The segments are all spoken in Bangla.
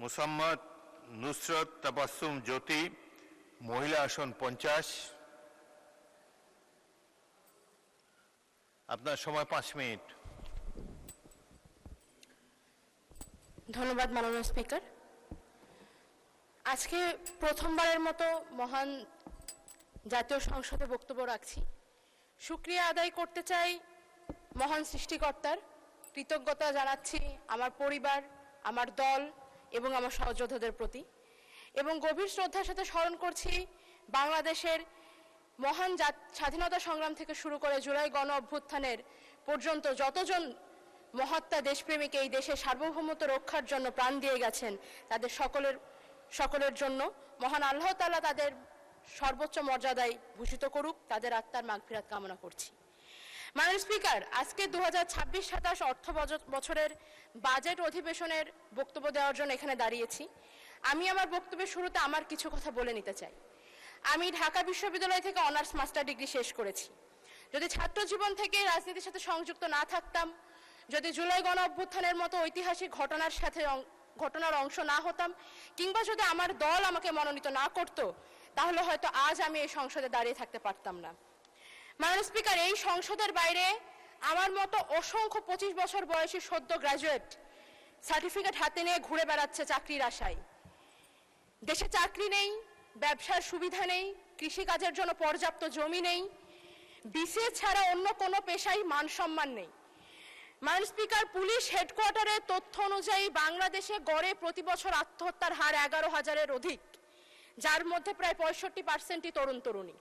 মুসাম্মদ নুসরত তাবাসসুম জ্যোতি, মহিলা আসন 50। আপনার সময় 5 মিনিট। ধন্যবাদ মাননীয় স্পিকার। আজকে প্রথমবারের মতো মহান জাতীয় সংসদে বক্তব্য রাখছি। শুকরিয়া আদায় করতে চাই মহান সৃষ্টিকর্তার, কৃতজ্ঞতা জানাচ্ছি আমার পরিবার, আমার দল এবং আমার সহযোদ্ধাদের প্রতি, এবং গভীর শ্রদ্ধার সাথে স্মরণ করছি বাংলাদেশের মহান স্বাধীনতা সংগ্রাম থেকে শুরু করে জুলাই গণ অভ্যুত্থানের পর্যন্ত যতজন মহাত্মা দেশপ্রেমিক এই দেশের সার্বভৌমত্ব রক্ষার জন্য প্রাণ দিয়ে গেছেন, তাদের সকলের জন্য মহান আল্লাহ তাআলা তাদের সর্বোচ্চ মর্যাদায় ভূষিত করুক, তাদের আত্মার মাগফিরাত কামনা করছি। মাননীয় স্পিকার, আজকে 2026-27 অর্থ বছরের বাজেট অধিবেশনের বক্তব্য দেওয়ার জন্য এখানে দাঁড়িয়েছি। আমি আমার বক্তব্যের শুরুতে আমার কিছু কথা বলে নিতে চাই। আমি ঢাকা বিশ্ববিদ্যালয় থেকে অনার্স মাস্টার ডিগ্রি শেষ করেছি। যদি ছাত্র জীবন থেকে রাজনীতির সাথে সংযুক্ত না থাকতাম, যদি জুলাই গণ অভ্যুত্থানের মতো ঐতিহাসিক ঘটনার অংশ না হতাম, কিংবা যদি আমার দল আমাকে মনোনীত না করত, তাহলে হয়তো আজ আমি এই সংসদে দাঁড়িয়ে থাকতে পারতাম না। মাননীয় স্পিকার, এই সংসদের বাইরে আমার মতো অসংখ্য 25 বছর বয়সী সদ্য গ্রাজুয়েট সার্টিফিকেট হাতে নিয়ে ঘুরে বেড়াচ্ছে চাকরির আশায়। দেশে চাকরি নেই, ব্যবসার সুবিধা নেই, কৃষিকাজের জন্য পর্যাপ্ত জমি নেই, বিসিএস ছাড়া অন্য কোনো পেশায় মান সম্মান নেই। মাননীয় স্পিকার, পুলিশ হেডকোয়ার্টারের তথ্য অনুযায়ী বাংলাদেশে গড়ে প্রতি বছর আত্মহত্যার হার 11,000-এর অধিক, যার মধ্যে প্রায় 65%ই তরুণ তরুণী।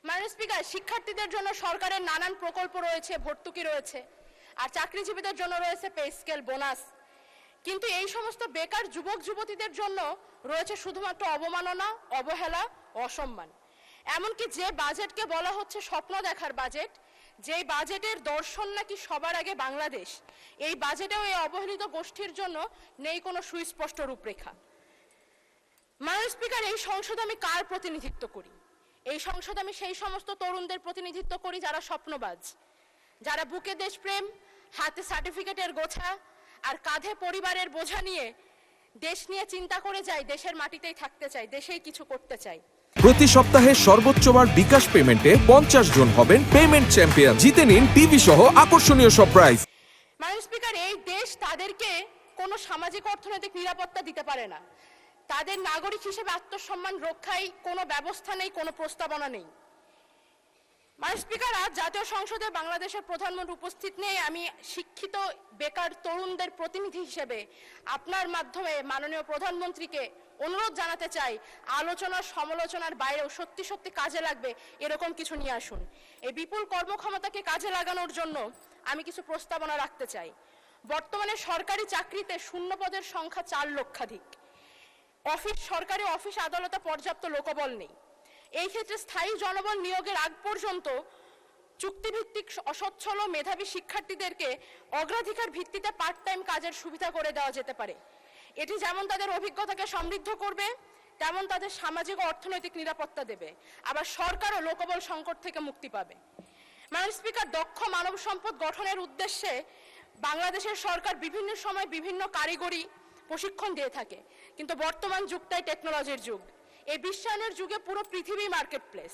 মাননীয় স্পিকার, শিক্ষার্থীদের জন্য সরকারের নানান প্রকল্প রয়েছে, ভর্তুকি রয়েছে, আর চাকরিজীবীদের জন্য রয়েছে পে স্কেল, বোনাস। কিন্তু এই সমস্ত বেকার যুবক যুবতীদের জন্য রয়েছে শুধুমাত্র অবমাননা, অবহেলা, অসম্মান। এমনকি যে বাজেটকে বলা হচ্ছে স্বপ্ন দেখার বাজেট, যে বাজেটের দর্শন নাকি সবার আগে বাংলাদেশ, এই বাজেটেও এই অবহেলিত গোষ্ঠীর জন্য নেই কোনো সুস্পষ্ট রূপরেখা। মাননীয় স্পিকার, এই সংসদে আমি কার প্রতিনিধিত্ব করি? এই সংসদে আমি সেই সমস্ত তরুণদের প্রতিনিধিত্ব করি যারা স্বপ্নবাজ, যারা বুকে দেশপ্রেম, হাতে সার্টিফিকেটের গোছা আর কাঁধে পরিবারের বোঝা নিয়ে দেশ নিয়ে চিন্তা করে যায়, দেশের মাটিতেই থাকতে চায়, দেশেই কিছু করতে চায়। প্রতি সপ্তাহে সর্বোচ্চবার বিকাশ পেমেন্টে 50 জন হবেন পেমেন্ট চ্যাম্পিয়ন। জিতে নিন টিভি সহ আকর্ষণীয় সব প্রাইজ। মাননীয় স্পিকার, এই দেশ তাদেরকে কোনো সামাজিক অর্থনৈতিক নিরাপত্তা দিতে পারে না। তাদের নাগরিক হিসেবে আত্মসম্মান রক্ষায় কোনো ব্যবস্থা নেই, কোনো প্রস্তাবনা নেই। মাননীয় স্পিকার, আজ জাতীয় সংসদে বাংলাদেশের প্রধানমন্ত্রী উপস্থিত নেই। আমি শিক্ষিত বেকার তরুণদের প্রতিনিধি হিসেবে আপনার মাধ্যমে মাননীয় প্রধানমন্ত্রীকে অনুরোধ জানাতে চাই, আলোচনার সমালোচনার বাইরেও সত্যি সত্যি কাজে লাগবে এরকম কিছু নিয়ে আসুন। এই বিপুল কর্মক্ষমতাকে কাজে লাগানোর জন্য আমি কিছু প্রস্তাবনা রাখতে চাই। বর্তমানে সরকারি চাকরিতে শূন্য পদের সংখ্যা 4 লক্ষাধিক। সরকারি অফিস আদালতে পর্যাপ্ত লোকবল নেই। এই ক্ষেত্রে স্থায়ী জনবল নিয়োগের আগ পর্যন্ত চুক্তিভিত্তিক অসচ্ছল ও মেধাবী শিক্ষার্থীদেরকে অগ্রাধিকার ভিত্তিতে পার্ট টাইম কাজের সুবিধা করে দেওয়া যেতে পারে। এটি যেমন তাদের অভিজ্ঞতাকে সমৃদ্ধ করবে, তেমন তাদের সামাজিক ও অর্থনৈতিক নিরাপত্তা দেবে। আবার সরকারও লোকবল সংকট থেকে মুক্তি পাবে। মাননীয় স্পিকার, দক্ষ মানব সম্পদ গঠনের উদ্দেশ্যে বাংলাদেশের সরকার বিভিন্ন সময় বিভিন্ন কারিগরি প্রশিক্ষণ দিয়ে থাকে, কিন্তু বর্তমান যুগটাই টেকনোলজির যুগ। এই বিশ্বায়নের যুগে পুরো পৃথিবী মার্কেট প্লেস।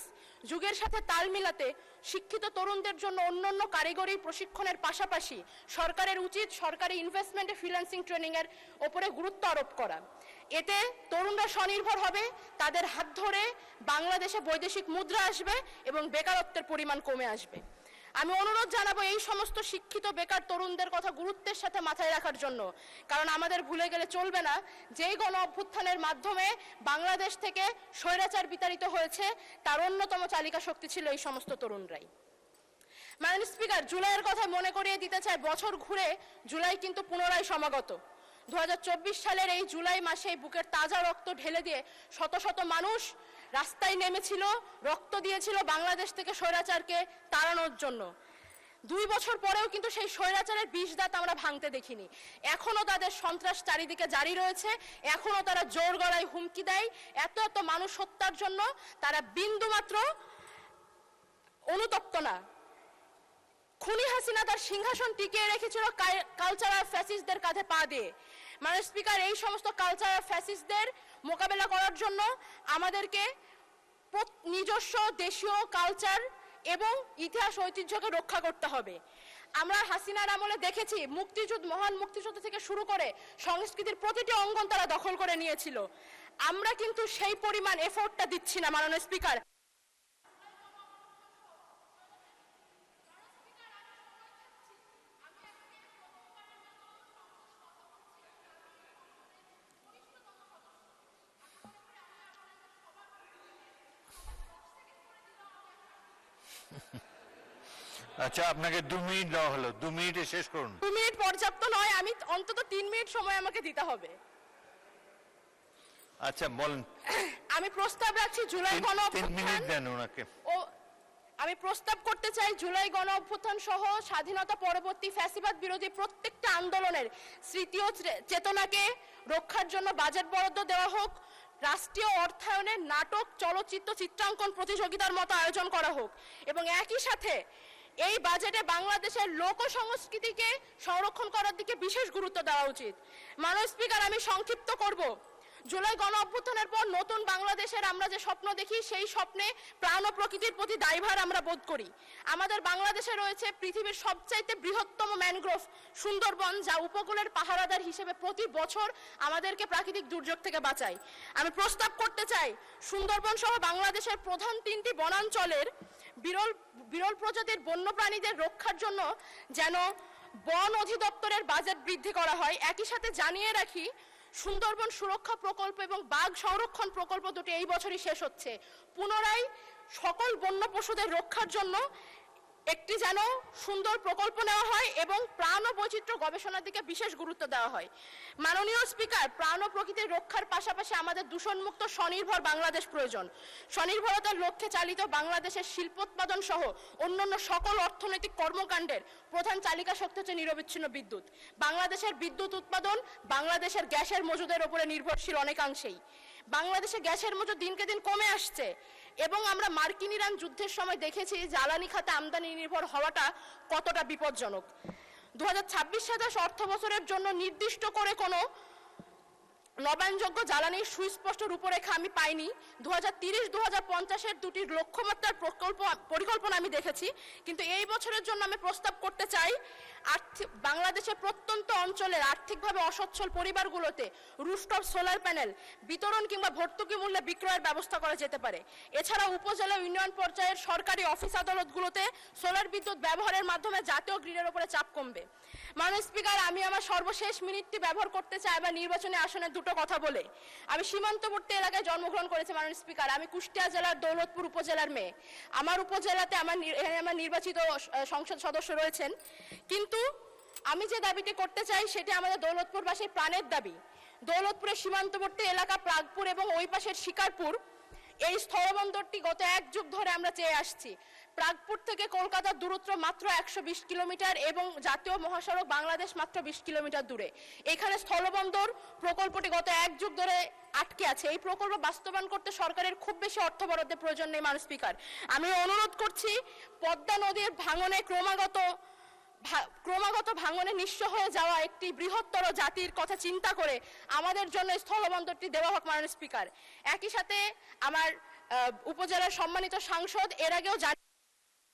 যুগের সাথে তাল মিলাতে শিক্ষিত তরুণদের জন্য অন্যান্য কারিগরি প্রশিক্ষণের পাশাপাশি সরকারের উচিত সরকারি ইনভেস্টমেন্টে ফ্রিল্যান্সিং ট্রেনিং এর উপরে গুরুত্ব আরোপ করা। এতে তরুণরা স্বনির্ভর হবে, তাদের হাত ধরে বাংলাদেশে বৈদেশিক মুদ্রা আসবে এবং বেকারত্বের পরিমাণ কমে আসবে। আমি অনুরোধ জানাবো এই সমস্ত শিক্ষিত বেকার তরুণদের কথা গুরুত্বের সাথে মাথায় রাখার জন্য, কারণ আমাদের ভুলে গেলে চলবে না যেই গণ অভ্যুত্থানের মাধ্যমে বাংলাদেশ থেকে স্বৈরাচার বিতাড়িত হয়েছে, তার অন্যতম চালিকা শক্তি ছিল এই সমস্ত তরুণরাই। মাননীয় স্পিকার, জুলাইয়ের কথা মনে করিয়ে দিতে চাই, বছর ঘুরে জুলাই কিন্তু পুনরায় সমাগত। 2024 সালের এই জুলাই মাসে বুকের তাজা রক্ত ঢেলে দিয়ে শত শত মানুষ রাস্তায় নেমেছিল, রক্ত দিয়েছিল বাংলাদেশ থেকে স্বৈরাচারকে তাড়ানোর জন্য। 2 বছর পরেও কিন্তু সেই স্বৈরাচারের বিষ দাঁত আমরা ভাঙতে দেখিনি। এখনো তাদের সন্ত্রাস চারিদিকে জারি রয়েছে, এখনো তারা জোর গলায় হুমকি দেয়। এত মানুষ হত্যার জন্য তারা বিন্দুমাত্র অনুতপ্ত না। খুনি হাসিনা তার সিংহাসন টিকিয়ে রেখেছিল কালচারাল ফ্যাসিস্টদের কাঁধে পা দিয়ে। মাননীয় স্পিকার, এই সমস্ত কালচারাল ফ্যাসিস্টদের মোকাবেলা করার জন্য আমাদেরকে নিজস্ব দেশীয় কালচার এবং ইতিহাস ঐতিহ্যকে রক্ষা করতে হবে। আমরা হাসিনার আমলে দেখেছি মহান মুক্তিযুদ্ধ থেকে শুরু করে সংস্কৃতির প্রতিটি অঙ্গন তারা দখল করে নিয়েছিল। আমরা কিন্তু সেই পরিমাণ এফোর্টটা দিচ্ছি না মাননীয় স্পিকার। আচ্ছা, আপনাকে 2 মিনিট দেওয়া হলো, 2 মিনিটে শেষ করুন। 2 মিনিট পর্যাপ্ত নয়, আমি অন্তত 3 মিনিট সময় আমাকে দিতে হবে। আচ্ছা বলেন। আমি প্রস্তাব রাখছি জুলাই গণ 3 মিনিট দেন ওনাকে। আমি প্রস্তাব করতে চাই জুলাই গণ অভ্যুত্থান সহ স্বাধীনতা পরবর্তী ফ্যাসিবাদ বিরোধী প্রত্যেকটা আন্দোলনের স্মৃতি ও চেতনাকে রক্ষার জন্য বাজেট বরাদ্দ দেওয়া হোক। রাষ্ট্রীয় অর্থায়নে নাটক, চলচ্চিত্র, চিত্রাঙ্কন প্রতিযোগিতার মতো আয়োজন করা হোক এবং একই সাথে এই বাজেটে বাংলাদেশের লোক সংস্কৃতিকে সংরক্ষণ করার দিকে বিশেষ গুরুত্ব দেওয়া উচিত। মাননীয় স্পিকার, আমি সংক্ষিপ্ত করব। জুলাই গণ অভ্যুত্থানের পর নতুন বাংলাদেশের আমরা যে স্বপ্ন দেখি, সেই স্বপ্নে প্রাণ ও প্রকৃতির প্রতি দায়ভার আমরা বোধ করি। আমাদের বাংলাদেশে রয়েছে পৃথিবীর সবচাইতে বৃহত্তম ম্যানগ্রোভ সুন্দরবন, যা উপকূলের পাহারাদার হিসেবে প্রতি বছর আমাদেরকে প্রাকৃতিক দুর্যোগ থেকে বাঁচায়। আমি প্রস্তাব করতে চাই সুন্দরবন সহ বাংলাদেশের প্রধান 3টি বনাঞ্চলের বিরল প্রজাতির বন্যপ্রাণীদের রক্ষার জন্য যেন বন অধিদপ্তরের বাজেট বৃদ্ধি করা হয়। একই সাথে জানিয়ে রাখি, সুন্দরবন সুরক্ষা প্রকল্প এবং বাঘ সংরক্ষণ প্রকল্প দুটি এই বছরই শেষ হচ্ছে। পুনরায় সকল বন্য পশুদের রক্ষার জন্য একটি যেন সুন্দর প্রকল্প নেওয়া হয় এবং প্রাণ ও বৈচিত্র্য গবেষণার দিকে বিশেষ গুরুত্ব দেওয়া হয়। মাননীয় স্পিকার, প্রাণ ও প্রকৃতির রক্ষার পাশাপাশি আমাদের দূষণমুক্ত স্বনির্ভর বাংলাদেশ প্রয়োজন। স্বনির্ভরতার লক্ষ্যে চালিত বাংলাদেশের শিল্পোৎপাদন সহ অন্যান্য সকল অর্থনৈতিক কর্মকাণ্ডের প্রধান চালিকা শক্তি হচ্ছে নিরবিচ্ছিন্ন বিদ্যুৎ। বাংলাদেশের বিদ্যুৎ উৎপাদন বাংলাদেশের গ্যাসের মজুদের উপরে নির্ভরশীল অনেকাংশেই। বাংলাদেশে গ্যাসের মজুদ দিনকে দিন কমে আসছে এবং আমরা মার্কিন ইরান যুদ্ধের সময় দেখেছি জ্বালানি খাতে আমদানি নির্ভর হওয়াটা কতটা বিপজ্জনক। 2026-27 অর্থ বছরের জন্য নির্দিষ্ট করে কোনো নবায়নযোগ্য জ্বালানির সুস্পষ্ট রূপরেখা আমি পাইনি। 2030-2050-এর দুটি লক্ষ্যমাত্রার পরিকল্পনা আমি দেখেছি, কিন্তু এই বছরের জন্য আমি প্রস্তাব করতে চাই বাংলাদেশের প্রত্যন্ত অঞ্চলের আর্থিকভাবে অসচ্ছল পরিবারগুলোতে রুফটপ সোলার প্যানেল বিতরণ কিংবা ভর্তুকি মূল্যে বিক্রয়ের ব্যবস্থা করা যেতে পারে। এছাড়া উপজেলা ইউনিয়ন পর্যায়ের সরকারি অফিস আদালতগুলোতে সোলার বিদ্যুৎ ব্যবহারের মাধ্যমে জাতীয় গ্রিডের উপরে চাপ কমবে। মাননীয় স্পিকার, আমি আমার সর্বশেষ মিনিটটি ব্যবহার করতে চাই আবার নির্বাচনী আসনের দুটো কথা বলে। আমি সীমান্তবর্তী এলাকায় জন্মগ্রহণ করেছি মাননীয় স্পিকার। আমি কুষ্টিয়া জেলার দৌলতপুর উপজেলার মেয়ে। আমার উপজেলাতে আমার নির্বাচিত সংসদ সদস্য রয়েছেন, কিন্তু আমি যে দাবিটি করতে চাই সেটি আমাদের দৌলতপুরবাসীর প্রাণের দাবি। দৌলতপুরের সীমান্তবর্তী এলাকা প্রাগপুর এবং ওই পাশের শিকারপুর, এই স্থলবন্দরটি গত 1 যুগ ধরে আমরা চেয়ে আসছি। প্রাগপুর থেকে কলকাতার দূরত্ব মাত্র 120 কিলোমিটার এবং জাতীয় মহাসড়ক বাংলাদেশ মাত্র 20 কিলোমিটার দূরে। এখানে স্থলবন্দর প্রকল্পটি গত 1 যুগ ধরে আটকে আছে। এই প্রকল্প বাস্তবায়ন করতে সরকারের খুব বেশি অর্থ বরাদ্দের প্রয়োজন নেই। মাননীয় স্পিকার, আমি অনুরোধ করছি পদ্মা নদীর ভাঙনে ক্রমাগত ভাঙনে নিঃস্ব হয়ে যাওয়া একটি বৃহত্তর জাতির কথা চিন্তা করে আমাদের জন্য স্থলবন্দরটি দেওয়া হোক মাননীয় স্পিকার। একই সাথে আমার উপজেলার সম্মানিত সাংসদ এর আগেও